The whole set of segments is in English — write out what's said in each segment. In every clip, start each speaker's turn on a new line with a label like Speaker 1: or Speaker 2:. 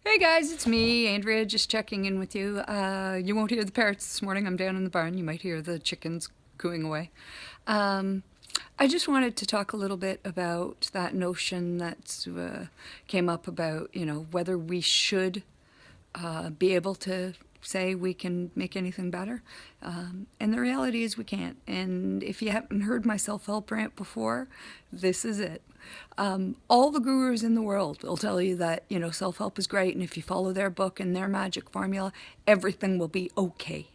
Speaker 1: Hey guys, it's me, Andrea, just checking in with you. You won't hear the parrots this morning. I'm down in the barn. You might hear the chickens cooing away. Um, I just wanted to talk a little bit about that notion that came up about, whether we should be able to say we can make anything better. And the reality is we can't. And if you haven't heard my self-help rant before, this is it. All the gurus in the world will tell you that, self-help is great. And if you follow their book and their magic formula, everything will be okay.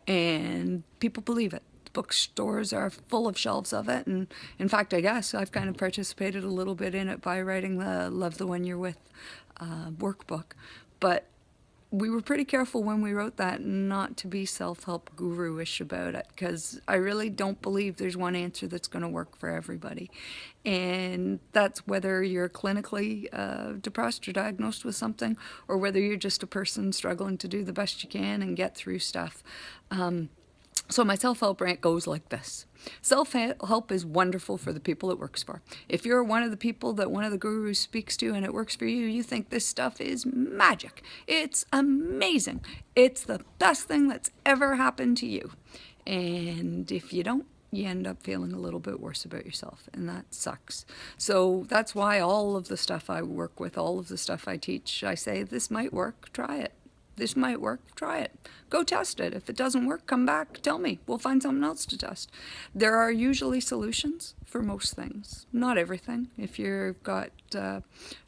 Speaker 1: And people believe it. Bookstores are full of shelves of it. And in fact, I guess I've kind of participated a little bit in it by writing the Love the One You're With workbook. But we were pretty careful when we wrote that not to be self-help guru-ish about it, because I really don't believe there's one answer that's going to work for everybody. And that's whether you're clinically depressed or diagnosed with something, or whether you're just a person struggling to do the best you can and get through stuff. So my self-help rant goes like this. Self-help is wonderful for the people it works for. If you're one of the people that one of the gurus speaks to and it works for you, you think this stuff is magic. It's amazing. It's the best thing that's ever happened to you. And if you don't, you end up feeling a little bit worse about yourself, and that sucks. So that's why all of the stuff I work with, all of the stuff I teach, I say, this might work, try it. This might work, try it. Go test it. If it doesn't work, come back, tell me. We'll find something else to test. There are usually solutions for most things. Not everything. If you've got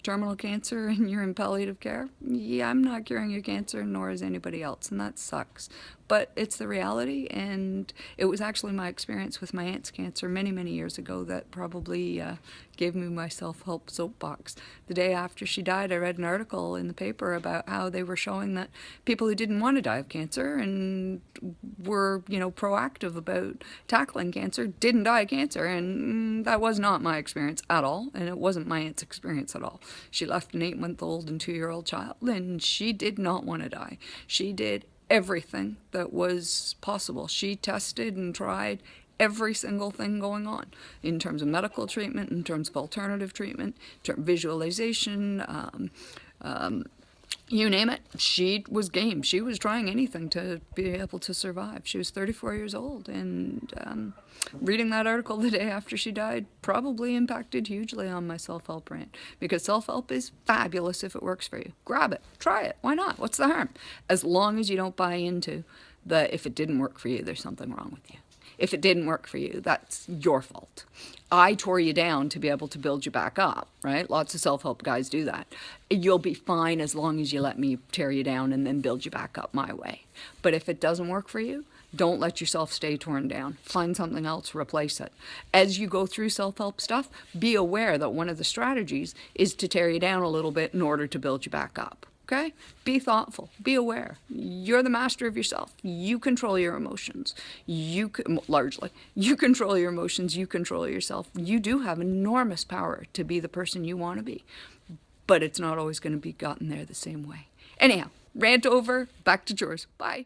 Speaker 1: terminal cancer and you're in palliative care, yeah, I'm not curing your cancer, nor is anybody else, and that sucks. But it's the reality, and it was actually my experience with my aunt's cancer many, many years ago that probably gave me my self-help soapbox. The day after she died, I read an article in the paper about how they were showing that people who didn't want to die of cancer and were, proactive about tackling cancer didn't die of cancer, and that was not my experience at all, and it wasn't my aunt's experience at all. She left an 8-month-old and 2-year-old child, and she did not want to die. She did everything that was possible. She tested and tried every single thing going on in terms of medical treatment, in terms of alternative treatment, visualization, you name it. She was game. She was trying anything to be able to survive. She was 34 years old, and reading that article the day after she died probably impacted hugely on my self-help rant, because self-help is fabulous if it works for you. Grab it. Try it. Why not? What's the harm? As long as you don't buy into the if it didn't work for you, there's something wrong with you. If it didn't work for you, that's your fault. I tore you down to be able to build you back up, right? Lots of self-help guys do that. You'll be fine as long as you let me tear you down and then build you back up my way. But if it doesn't work for you, don't let yourself stay torn down. Find something else, replace it. As you go through self-help stuff, be aware that one of the strategies is to tear you down a little bit in order to build you back up. Okay? Be thoughtful. Be aware. You're the master of yourself. You control your emotions. Largely. You control your emotions. You control yourself. You do have enormous power to be the person you want to be. But it's not always going to be gotten there the same way. Anyhow, rant over. Back to chores. Bye.